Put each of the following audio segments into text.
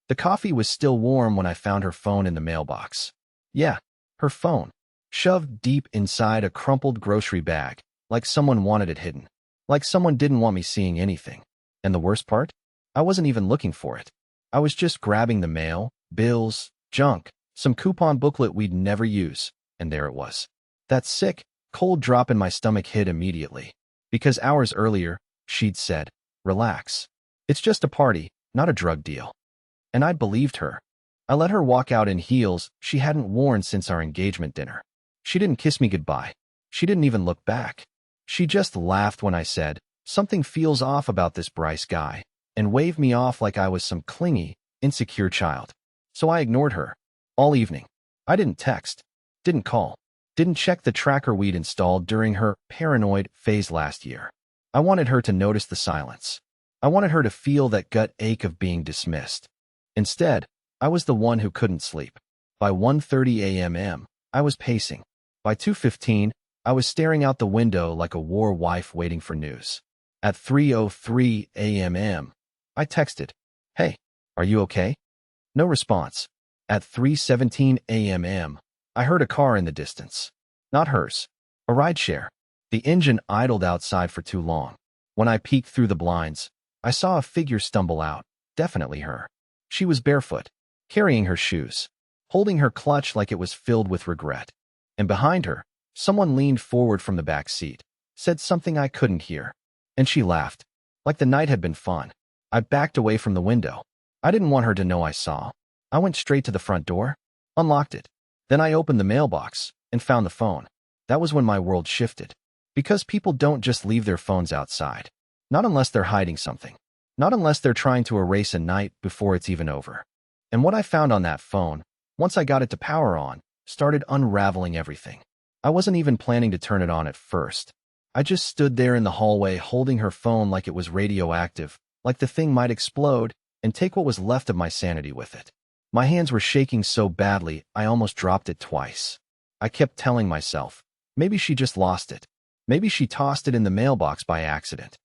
The coffee was still warm when I found her phone in the mailbox. Yeah, her phone, shoved deep inside a crumpled grocery bag, like someone wanted it hidden. Like someone didn't want me seeing anything. And the worst part? I wasn't even looking for it. I was just grabbing the mail, bills, junk, some coupon booklet we'd never use, and there it was. That sick, cold drop in my stomach hit immediately. Because hours earlier, she'd said, "Relax. It's just a party, not a drug deal." And I'd believed her. I let her walk out in heels she hadn't worn since our engagement dinner. She didn't kiss me goodbye. She didn't even look back. She just laughed when I said, "Something feels off about this Bryce guy," and waved me off like I was some clingy, insecure child. So I ignored her. All evening. I didn't text, didn't call, didn't check the tracker we'd installed during her paranoid phase last year. I wanted her to notice the silence. I wanted her to feel that gut ache of being dismissed. Instead, I was the one who couldn't sleep. By 1:30 a.m., I was pacing. By 2:15, I was staring out the window like a war wife waiting for news. At 3:03 a.m., I texted, "Hey, are you okay?" No response. At 3:17 a.m., I heard a car in the distance. Not hers. A rideshare. The engine idled outside for too long. When I peeked through the blinds, I saw a figure stumble out. Definitely her. She was barefoot, carrying her shoes, holding her clutch like it was filled with regret. And behind her, someone leaned forward from the back seat, said something I couldn't hear. And she laughed, like the night had been fun. I backed away from the window. I didn't want her to know I saw. I went straight to the front door, unlocked it. Then I opened the mailbox and found the phone. That was when my world shifted. Because people don't just leave their phones outside. Not unless they're hiding something. Not unless they're trying to erase a night before it's even over. And what I found on that phone, once I got it to power on, started unraveling everything. I wasn't even planning to turn it on at first. I just stood there in the hallway holding her phone like it was radioactive, like the thing might explode and take what was left of my sanity with it. My hands were shaking so badly I almost dropped it twice. I kept telling myself, maybe she just lost it. Maybe she tossed it in the mailbox by accident.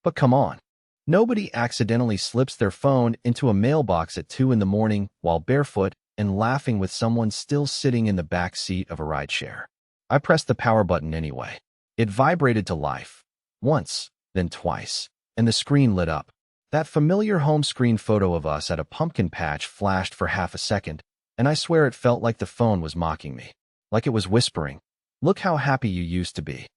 But come on. Nobody accidentally slips their phone into a mailbox at 2 in the morning while barefoot and laughing with someone still sitting in the back seat of a rideshare. I pressed the power button anyway. It vibrated to life. Once, then twice, and the screen lit up. That familiar home screen photo of us at a pumpkin patch flashed for half a second, and I swear it felt like the phone was mocking me. Like it was whispering, "Look how happy you used to be."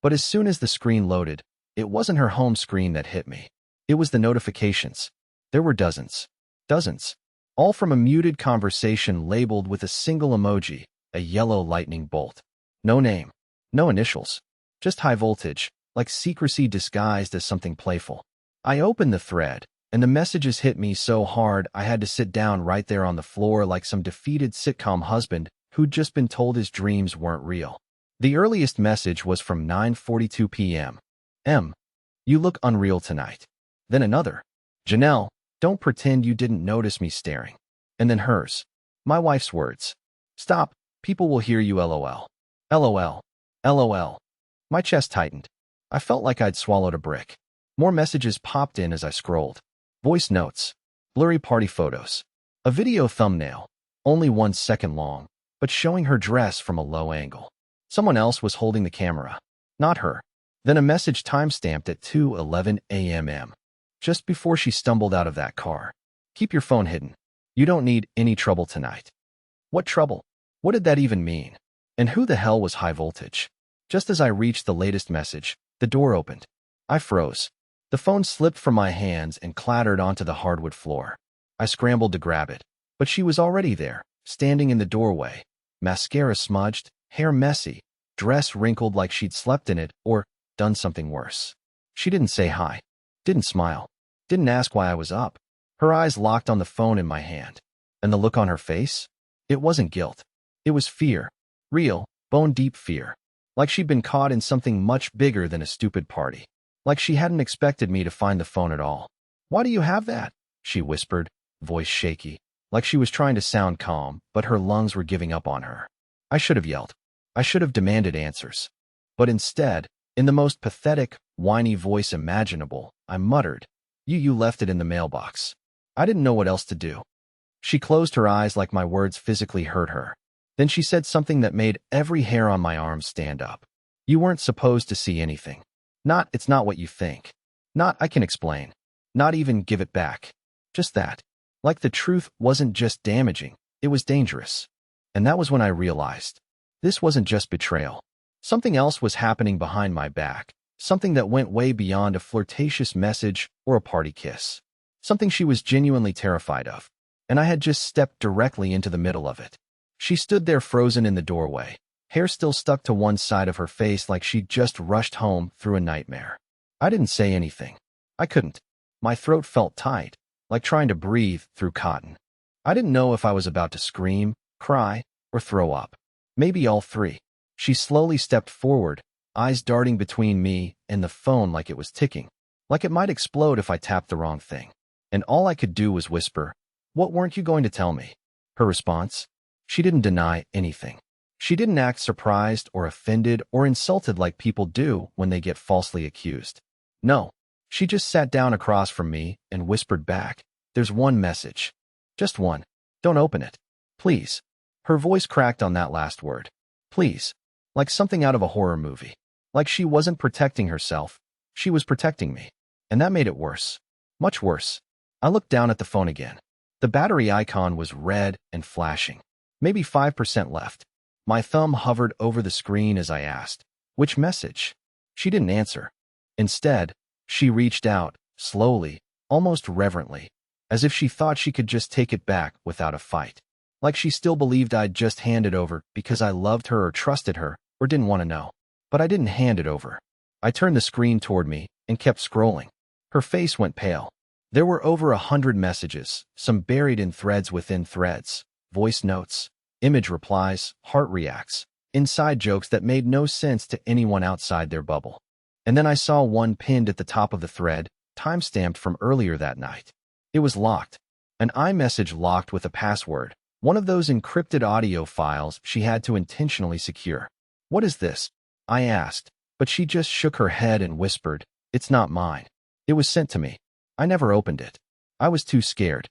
But as soon as the screen loaded, it wasn't her home screen that hit me. It was the notifications. There were dozens. Dozens. All from a muted conversation labeled with a single emoji, a yellow lightning bolt. No name. No initials. Just high voltage, like secrecy disguised as something playful. I opened the thread, and the messages hit me so hard I had to sit down right there on the floor like some defeated sitcom husband who'd just been told his dreams weren't real. The earliest message was from 9:42 p.m. You look unreal tonight. Then another. "Janelle, don't pretend you didn't notice me staring." And then hers. My wife's words. "Stop, people will hear you LOL. LOL. LOL." My chest tightened. I felt like I'd swallowed a brick. More messages popped in as I scrolled. Voice notes. Blurry party photos. A video thumbnail. Only 1 second long, but showing her dress from a low angle. Someone else was holding the camera. Not her. Then a message timestamped at 2:11 a.m. Just before she stumbled out of that car. "Keep your phone hidden. You don't need any trouble tonight." What trouble? What did that even mean? And who the hell was high voltage? Just as I reached the latest message, the door opened. I froze. The phone slipped from my hands and clattered onto the hardwood floor. I scrambled to grab it, but she was already there, standing in the doorway. Mascara smudged, hair messy, dress wrinkled like she'd slept in it or done something worse. She didn't say hi, didn't smile, didn't ask why I was up. Her eyes locked on the phone in my hand. And the look on her face? It wasn't guilt. It was fear. Real, bone-deep fear. Like she'd been caught in something much bigger than a stupid party. Like she hadn't expected me to find the phone at all. "Why do you have that?" she whispered, voice shaky, like she was trying to sound calm, but her lungs were giving up on her. I should have yelled. I should have demanded answers. But instead, in the most pathetic, whiny voice imaginable, I muttered, You left it in the mailbox." I didn't know what else to do. She closed her eyes like my words physically hurt her. Then she said something that made every hair on my arm stand up. You weren't supposed to see anything. Not, it's not what you think. Not, I can explain. Not even give it back. Just that. Like the truth wasn't just damaging, it was dangerous. And that was when I realized. This wasn't just betrayal. Something else was happening behind my back. Something that went way beyond a flirtatious message or a party kiss. Something she was genuinely terrified of. And I had just stepped directly into the middle of it. She stood there frozen in the doorway, hair still stuck to one side of her face like she'd just rushed home through a nightmare. I didn't say anything. I couldn't. My throat felt tight, like trying to breathe through cotton. I didn't know if I was about to scream, cry, or throw up. Maybe all three. She slowly stepped forward, eyes darting between me and the phone like it was ticking, like it might explode if I tapped the wrong thing. And all I could do was whisper, "What weren't you going to tell me?" Her response? She didn't deny anything. She didn't act surprised or offended or insulted like people do when they get falsely accused. No, she just sat down across from me and whispered back, "There's one message. Just one. Don't open it. Please." Her voice cracked on that last word. Please. Like something out of a horror movie. Like she wasn't protecting herself. She was protecting me. And that made it worse. Much worse. I looked down at the phone again. The battery icon was red and flashing. Maybe 5% left. My thumb hovered over the screen as I asked, "Which message?" She didn't answer. Instead, she reached out, slowly, almost reverently, as if she thought she could just take it back without a fight. Like she still believed I'd just hand it over because I loved her or trusted her or didn't want to know. But I didn't hand it over. I turned the screen toward me and kept scrolling. Her face went pale. There were over 100 messages, some buried in threads within threads, voice notes, image replies, heart reacts, inside jokes that made no sense to anyone outside their bubble. And then I saw one pinned at the top of the thread, time-stamped from earlier that night. It was locked. An iMessage locked with a password, one of those encrypted audio files she had to intentionally secure. "What is this?" I asked, but she just shook her head and whispered, "It's not mine. It was sent to me. I never opened it. I was too scared."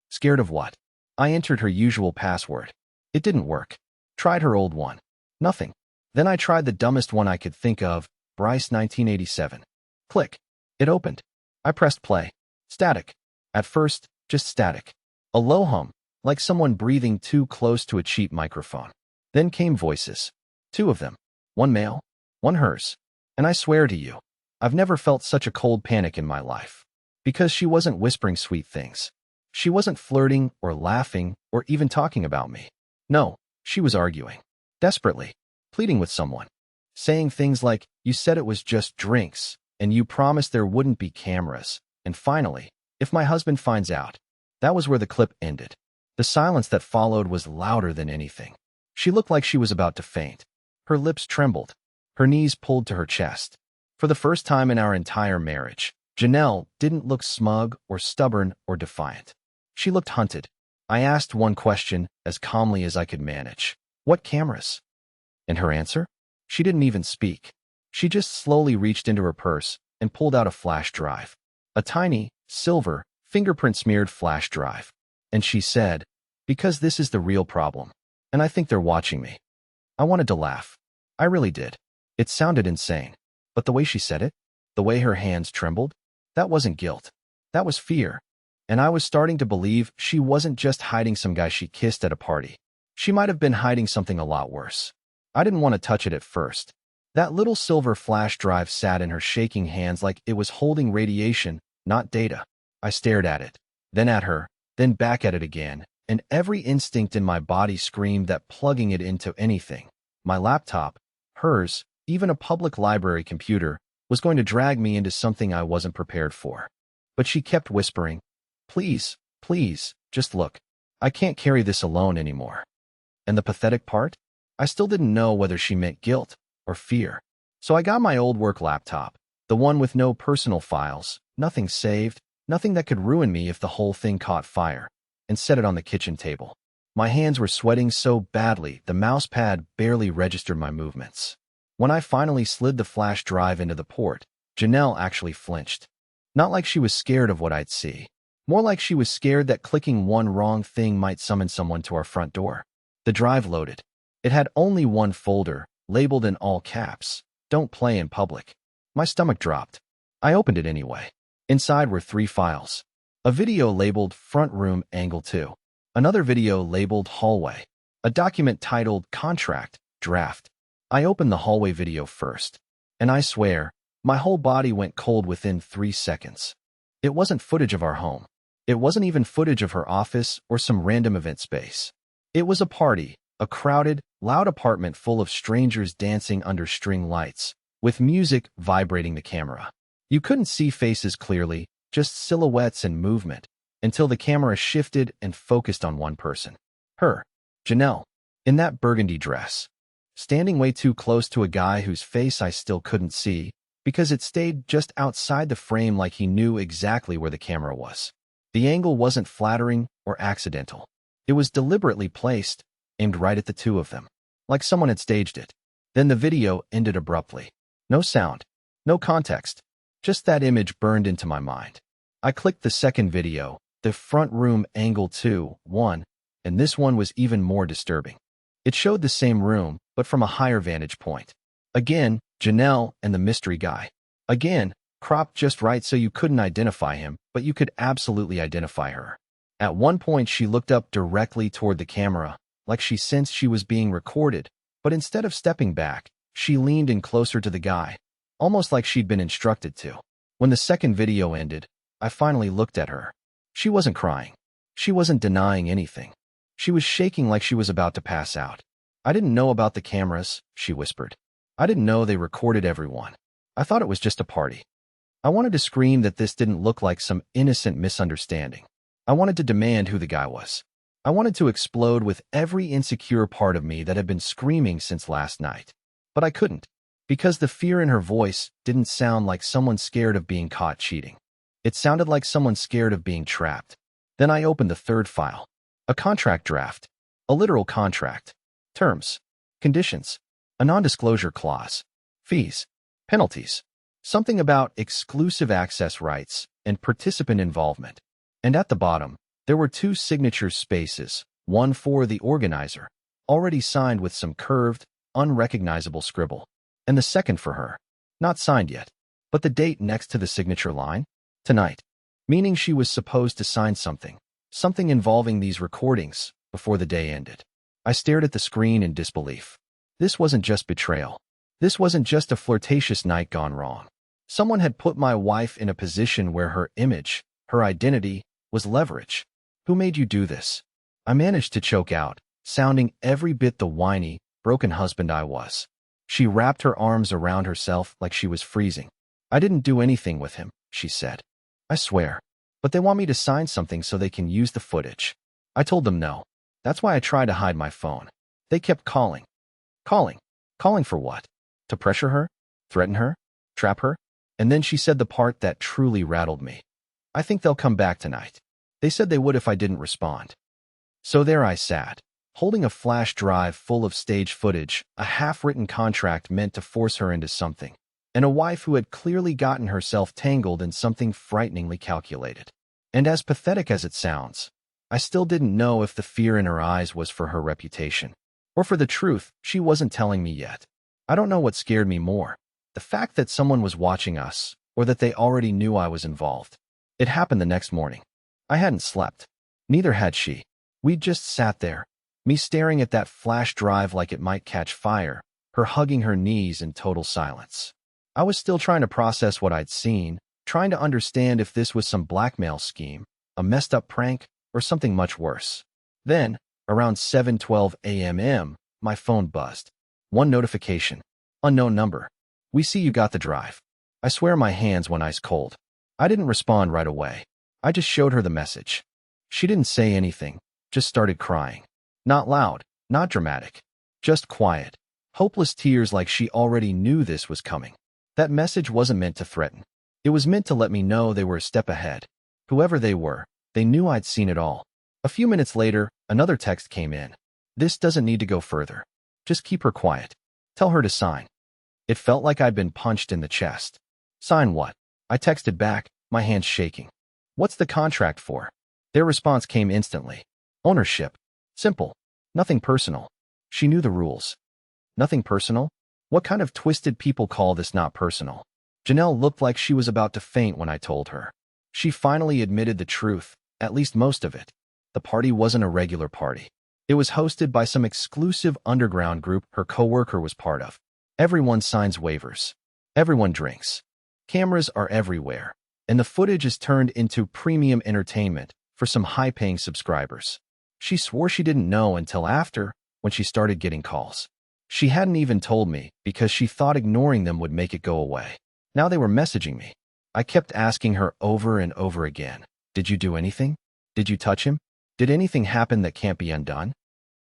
Scared of what? I entered her usual password. It didn't work. Tried her old one. Nothing. Then I tried the dumbest one I could think of, Bryce 1987. Click. It opened. I pressed play. Static. At first, just static. A low hum, like someone breathing too close to a cheap microphone. Then came voices. 2 of them. One male, one hers. And I swear to you, I've never felt such a cold panic in my life. Because she wasn't whispering sweet things. She wasn't flirting or laughing or even talking about me. No, she was arguing. Desperately. Pleading with someone. Saying things like, "You said it was just drinks, and you promised there wouldn't be cameras. And finally, if my husband finds out." That was where the clip ended. The silence that followed was louder than anything. She looked like she was about to faint. Her lips trembled. Her knees pulled to her chest. For the first time in our entire marriage, Janelle didn't look smug or stubborn or defiant. She looked hunted. I asked one question as calmly as I could manage. "What cameras?" And her answer? She didn't even speak. She just slowly reached into her purse and pulled out a flash drive. A tiny, silver, fingerprint-smeared flash drive. And she said, "Because this is the real problem. And I think they're watching me." I wanted to laugh. I really did. It sounded insane. But the way she said it, the way her hands trembled, that wasn't guilt. That was fear. And I was starting to believe she wasn't just hiding some guy she kissed at a party. She might have been hiding something a lot worse. I didn't want to touch it at first. That little silver flash drive sat in her shaking hands like it was holding radiation, not data. I stared at it, then at her, then back at it again, and every instinct in my body screamed that plugging it into anything, my laptop, hers, even a public library computer, was going to drag me into something I wasn't prepared for. But she kept whispering, "Please, please, just look. I can't carry this alone anymore." And the pathetic part? I still didn't know whether she meant guilt or fear. So I got my old work laptop, the one with no personal files, nothing saved, nothing that could ruin me if the whole thing caught fire, and set it on the kitchen table. My hands were sweating so badly the mouse pad barely registered my movements. When I finally slid the flash drive into the port, Janelle actually flinched. Not like she was scared of what I'd see. More like she was scared that clicking one wrong thing might summon someone to our front door. The drive loaded. It had only one folder, labeled in all caps, "Don't play in public." My stomach dropped. I opened it anyway. Inside were 3 files. A video labeled Front Room Angle 2. Another video labeled Hallway. A document titled Contract, Draft. I opened the hallway video first. And I swear, my whole body went cold within 3 seconds. It wasn't footage of our home. It wasn't even footage of her office or some random event space. It was a party, a crowded, loud apartment full of strangers dancing under string lights, with music vibrating the camera. You couldn't see faces clearly, just silhouettes and movement, until the camera shifted and focused on one person. Her, Janelle, in that burgundy dress, standing way too close to a guy whose face I still couldn't see, because it stayed just outside the frame like he knew exactly where the camera was. The angle wasn't flattering or accidental. It was deliberately placed, aimed right at the two of them, like someone had staged it. Then the video ended abruptly. No sound, no context, just that image burned into my mind. I clicked the second video, the Front Room Angle 2, and this one was even more disturbing. It showed the same room, but from a higher vantage point. Again, Janelle and the mystery guy. Again, cropped just right so you couldn't identify him, but you could absolutely identify her. At one point, she looked up directly toward the camera, like she sensed she was being recorded, but instead of stepping back, she leaned in closer to the guy, almost like she'd been instructed to. When the second video ended, I finally looked at her. She wasn't crying. She wasn't denying anything. She was shaking like she was about to pass out. "I didn't know about the cameras," she whispered. "I didn't know they recorded everyone. I thought it was just a party." I wanted to scream that this didn't look like some innocent misunderstanding. I wanted to demand who the guy was. I wanted to explode with every insecure part of me that had been screaming since last night. But I couldn't, because the fear in her voice didn't sound like someone scared of being caught cheating. It sounded like someone scared of being trapped. Then I opened the third file. A contract draft. A literal contract. Terms. Conditions. A non-disclosure clause. Fees. Penalties. Something about exclusive access rights and participant involvement. And at the bottom, there were 2 signature spaces, one for the organizer, already signed with some curved, unrecognizable scribble, and the second for her, not signed yet, but the date next to the signature line, tonight, meaning she was supposed to sign something involving these recordings before the day ended. I stared at the screen in disbelief. This wasn't just betrayal. This wasn't just a flirtatious night gone wrong. Someone had put my wife in a position where her image, her identity, was leverage. "Who made you do this?" I managed to choke out, sounding every bit the whiny, broken husband I was. She wrapped her arms around herself like she was freezing. "I didn't do anything with him," she said. "I swear. But they want me to sign something so they can use the footage." I told them no. That's why I tried to hide my phone. They kept calling. Calling. Calling for what? To pressure her? Threaten her? Trap her? And then she said the part that truly rattled me. "I think they'll come back tonight. They said they would if I didn't respond." So there I sat, holding a flash drive full of stage footage, a half-written contract meant to force her into something, and a wife who had clearly gotten herself tangled in something frighteningly calculated. And as pathetic as it sounds, I still didn't know if the fear in her eyes was for her reputation, or for the truth she wasn't telling me yet. I don't know what scared me more, the fact that someone was watching us, or that they already knew I was involved. It happened the next morning. I hadn't slept. Neither had she. We'd just sat there, me staring at that flash drive like it might catch fire, her hugging her knees in total silence. I was still trying to process what I'd seen, trying to understand if this was some blackmail scheme, a messed up prank, or something much worse. Then, around 7:12 a.m., my phone buzzed. One notification. Unknown number. "We see you got the drive." I swear my hands went ice cold. I didn't respond right away. I just showed her the message. She didn't say anything, just started crying. Not loud, not dramatic, just quiet, hopeless tears like she already knew this was coming. That message wasn't meant to threaten. It was meant to let me know they were a step ahead. Whoever they were, they knew I'd seen it all. A few minutes later, another text came in. "This doesn't need to go further. Just keep her quiet. Tell her to sign." It felt like I'd been punched in the chest. "Sign what?" I texted back, my hands shaking. What's the contract for? Their response came instantly. Ownership. Simple. Nothing personal. She knew the rules. Nothing personal? What kind of twisted people call this not personal? Janelle looked like she was about to faint when I told her. She finally admitted the truth, at least most of it. The party wasn't a regular party. It was hosted by some exclusive underground group her coworker was part of. Everyone signs waivers. Everyone drinks. Cameras are everywhere, and the footage is turned into premium entertainment for some high-paying subscribers. She swore she didn't know until after, when she started getting calls. She hadn't even told me because she thought ignoring them would make it go away. Now they were messaging me. I kept asking her over and over again, "Did you do anything? Did you touch him? Did anything happen that can't be undone?"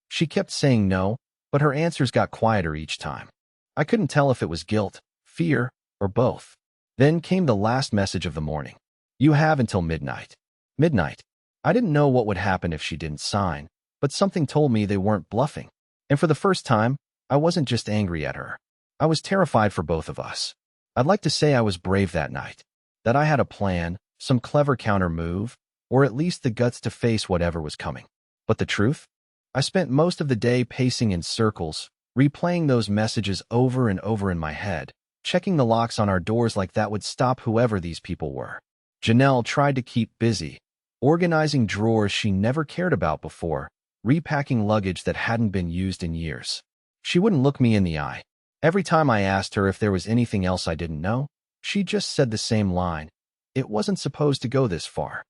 She kept saying no, but her answers got quieter each time. I couldn't tell if it was guilt, fear, or both. Then came the last message of the morning. "You have until midnight." Midnight. I didn't know what would happen if she didn't sign, but something told me they weren't bluffing. And for the first time, I wasn't just angry at her. I was terrified for both of us. I'd like to say I was brave that night, that I had a plan, some clever counter move, or at least the guts to face whatever was coming. But the truth? I spent most of the day pacing in circles, replaying those messages over and over in my head, checking the locks on our doors like that would stop whoever these people were. Janelle tried to keep busy, organizing drawers she never cared about before, repacking luggage that hadn't been used in years. She wouldn't look me in the eye. Every time I asked her if there was anything else I didn't know, she just said the same line. It wasn't supposed to go this far.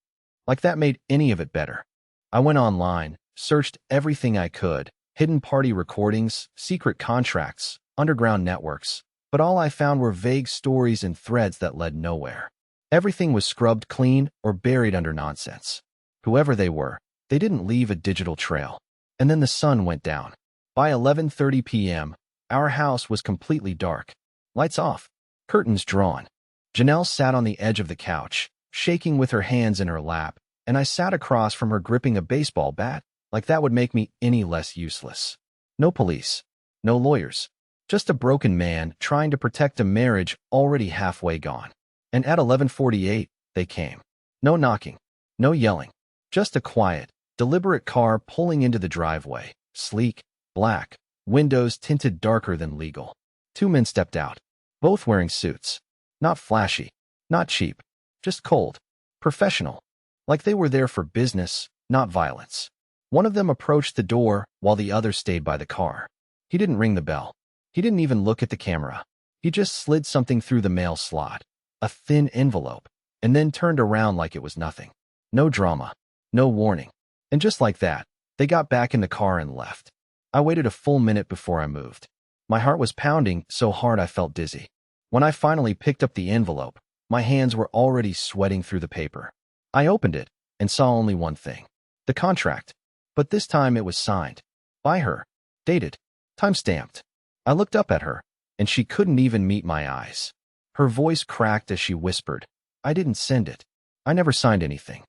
Like that made any of it better. I went online, searched everything I could, hidden party recordings, secret contracts, underground networks, but all I found were vague stories and threads that led nowhere. Everything was scrubbed clean or buried under nonsense. Whoever they were, they didn't leave a digital trail. And then the sun went down. By 11:30 p.m., our house was completely dark. Lights off, curtains drawn. Janelle sat on the edge of the couch, shaking with her hands in her lap, and I sat across from her gripping a baseball bat, like that would make me any less useless. No police, no lawyers, just a broken man trying to protect a marriage already halfway gone. And at 11:48, they came. No knocking, no yelling, just a quiet, deliberate car pulling into the driveway, sleek, black, windows tinted darker than legal. Two men stepped out, both wearing suits. Not flashy, not cheap, just cold, professional, like they were there for business, not violence. One of them approached the door while the other stayed by the car. He didn't ring the bell. He didn't even look at the camera. He just slid something through the mail slot, a thin envelope, and then turned around like it was nothing. No drama, no warning. And just like that, they got back in the car and left. I waited a full minute before I moved. My heart was pounding so hard I felt dizzy. When I finally picked up the envelope, my hands were already sweating through the paper. I opened it and saw only one thing. The contract. But this time it was signed. By her. Dated. Time-stamped. I looked up at her, and she couldn't even meet my eyes. Her voice cracked as she whispered, "I didn't send it. I never signed anything."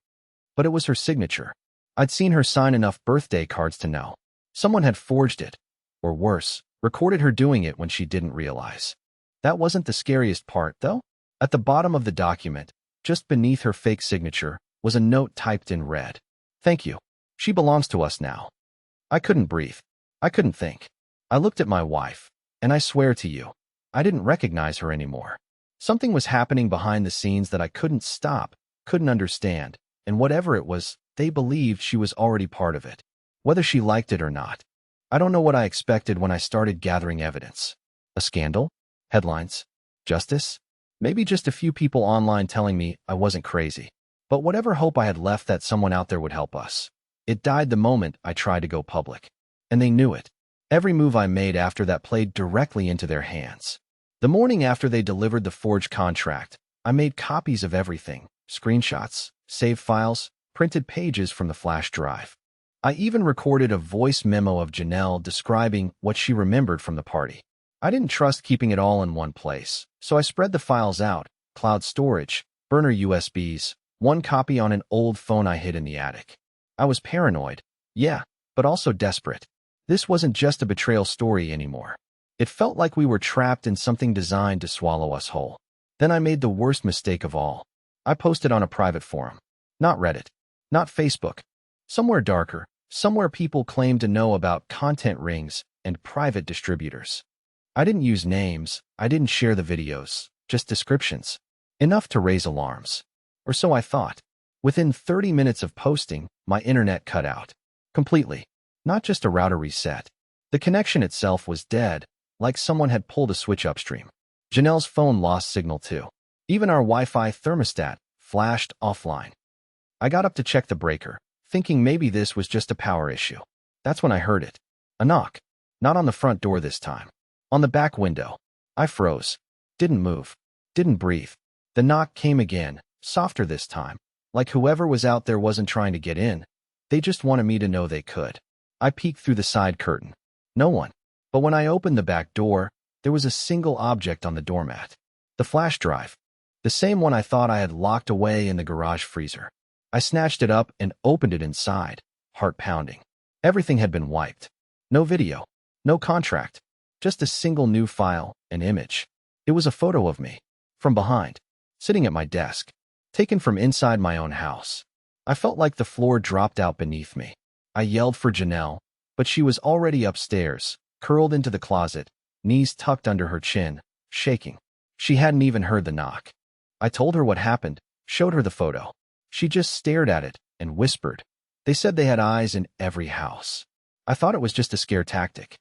But it was her signature. I'd seen her sign enough birthday cards to know. Someone had forged it. Or worse, recorded her doing it when she didn't realize. That wasn't the scariest part, though. At the bottom of the document, just beneath her fake signature, was a note typed in red. "Thank you. She belongs to us now." I couldn't breathe. I couldn't think. I looked at my wife, and I swear to you, I didn't recognize her anymore. Something was happening behind the scenes that I couldn't stop, couldn't understand, and whatever it was, they believed she was already part of it. Whether she liked it or not. I don't know what I expected when I started gathering evidence. A scandal? Headlines? Justice? Maybe just a few people online telling me I wasn't crazy. But whatever hope I had left that someone out there would help us, it died the moment I tried to go public. And they knew it. Every move I made after that played directly into their hands. The morning after they delivered the forged contract, I made copies of everything, screenshots, saved files, printed pages from the flash drive. I even recorded a voice memo of Janelle describing what she remembered from the party. I didn't trust keeping it all in one place, so I spread the files out, cloud storage, burner USBs, one copy on an old phone I hid in the attic. I was paranoid, yeah, but also desperate. This wasn't just a betrayal story anymore. It felt like we were trapped in something designed to swallow us whole. Then I made the worst mistake of all. I posted on a private forum. Not Reddit. Not Facebook. Somewhere darker, somewhere people claim to know about content rings and private distributors. I didn't use names, I didn't share the videos, just descriptions. Enough to raise alarms. Or so I thought. Within 30 minutes of posting, my internet cut out. Completely. Not just a router reset. The connection itself was dead, like someone had pulled a switch upstream. Janelle's phone lost signal too. Even our Wi-Fi thermostat flashed offline. I got up to check the breaker, thinking maybe this was just a power issue. That's when I heard it. A knock. Not on the front door this time. On the back window. I froze. Didn't move. Didn't breathe. The knock came again, softer this time. Like whoever was out there wasn't trying to get in. They just wanted me to know they could. I peeked through the side curtain. No one. But when I opened the back door, there was a single object on the doormat. The flash drive. The same one I thought I had locked away in the garage freezer. I snatched it up and opened it inside, heart pounding. Everything had been wiped. No video. No contract. Just a single new file, an image. It was a photo of me. From behind. Sitting at my desk. Taken from inside my own house. I felt like the floor dropped out beneath me. I yelled for Janelle, but she was already upstairs, curled into the closet, knees tucked under her chin, shaking. She hadn't even heard the knock. I told her what happened, showed her the photo. She just stared at it and whispered. They said they had eyes in every house. I thought it was just a scare tactic.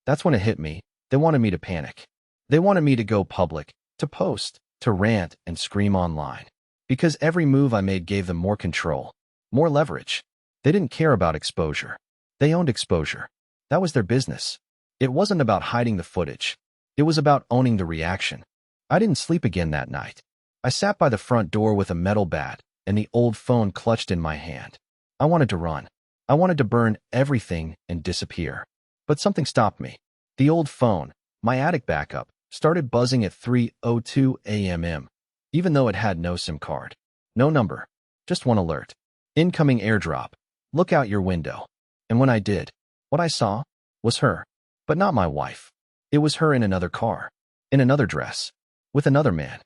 That's when it hit me. They wanted me to panic. They wanted me to go public, to post, to rant and scream online. Because every move I made gave them more control, more leverage. They didn't care about exposure. They owned exposure. That was their business. It wasn't about hiding the footage. It was about owning the reaction. I didn't sleep again that night. I sat by the front door with a metal bat and the old phone clutched in my hand. I wanted to run. I wanted to burn everything and disappear. But something stopped me. The old phone, my attic backup, started buzzing at 3:02 a.m. Even though it had no SIM card. No number. Just one alert. Incoming airdrop. Look out your window. And when I did, what I saw was her. But not my wife. It was her in another car. In another dress. With another man.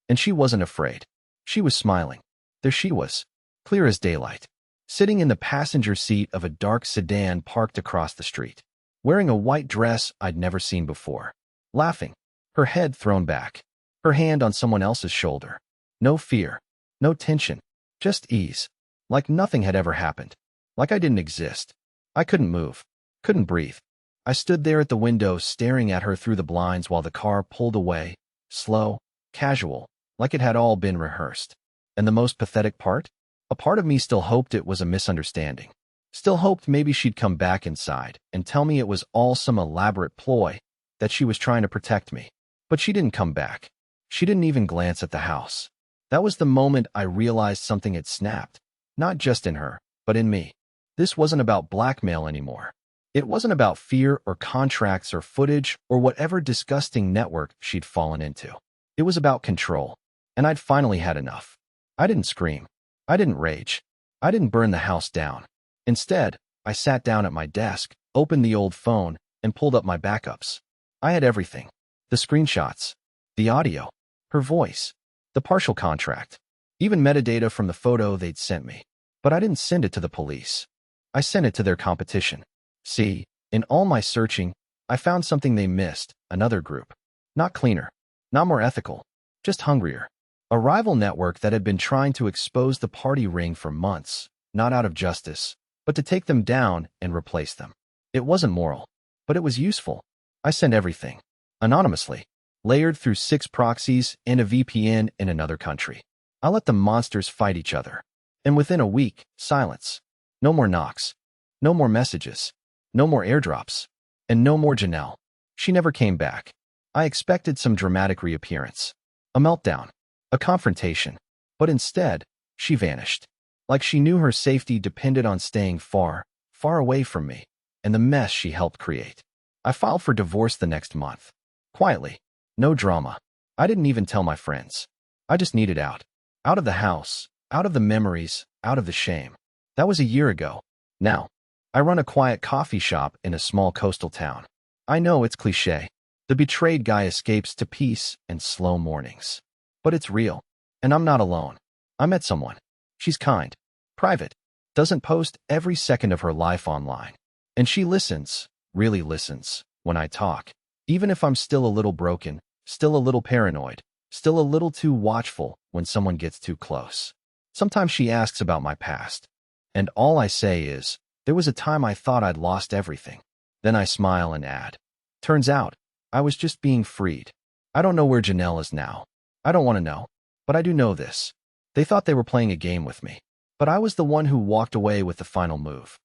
And she wasn't afraid. She was smiling. There she was. Clear as daylight. Sitting in the passenger seat of a dark sedan parked across the street. Wearing a white dress I'd never seen before. Laughing. Her head thrown back. Her hand on someone else's shoulder. No fear. No tension. Just ease. Like nothing had ever happened. Like I didn't exist. I couldn't move. Couldn't breathe. I stood there at the window staring at her through the blinds while the car pulled away. Slow. Casual. Like it had all been rehearsed. And the most pathetic part? A part of me still hoped it was a misunderstanding. Still hoped maybe she'd come back inside and tell me it was all some elaborate ploy, that she was trying to protect me. But she didn't come back. She didn't even glance at the house. That was the moment I realized something had snapped. Not just in her, but in me. This wasn't about blackmail anymore. It wasn't about fear or contracts or footage or whatever disgusting network she'd fallen into. It was about control. And I'd finally had enough. I didn't scream. I didn't rage. I didn't burn the house down. Instead, I sat down at my desk, opened the old phone, and pulled up my backups. I had everything. The screenshots. The audio. Her voice. The partial contract. Even metadata from the photo they'd sent me. But I didn't send it to the police. I sent it to their competition. See, in all my searching, I found something they missed, another group. Not cleaner. Not more ethical. Just hungrier. A rival network that had been trying to expose the party ring for months, not out of justice, but to take them down and replace them. It wasn't moral, but it was useful. I sent everything. Anonymously. Layered through 6 proxies and a VPN in another country. I let the monsters fight each other. And within a week, silence. No more knocks. No more messages. No more airdrops. And no more Janelle. She never came back. I expected some dramatic reappearance. A meltdown. A confrontation. But instead, she vanished. Like she knew her safety depended on staying far, far away from me, and the mess she helped create. I filed for divorce the next month. Quietly. No drama. I didn't even tell my friends. I just needed out. Out of the house. Out of the memories. Out of the shame. That was a year ago. Now, I run a quiet coffee shop in a small coastal town. I know it's cliché. The betrayed guy escapes to peace and slow mornings. But it's real. And I'm not alone. I met someone. She's kind, private, doesn't post every second of her life online. And she listens, really listens, when I talk. Even if I'm still a little broken, still a little paranoid, still a little too watchful when someone gets too close. Sometimes she asks about my past. And all I say is, there was a time I thought I'd lost everything. Then I smile and add, turns out, I was just being freed. I don't know where Janelle is now. I don't want to know. But I do know this. They thought they were playing a game with me. But I was the one who walked away with the final move.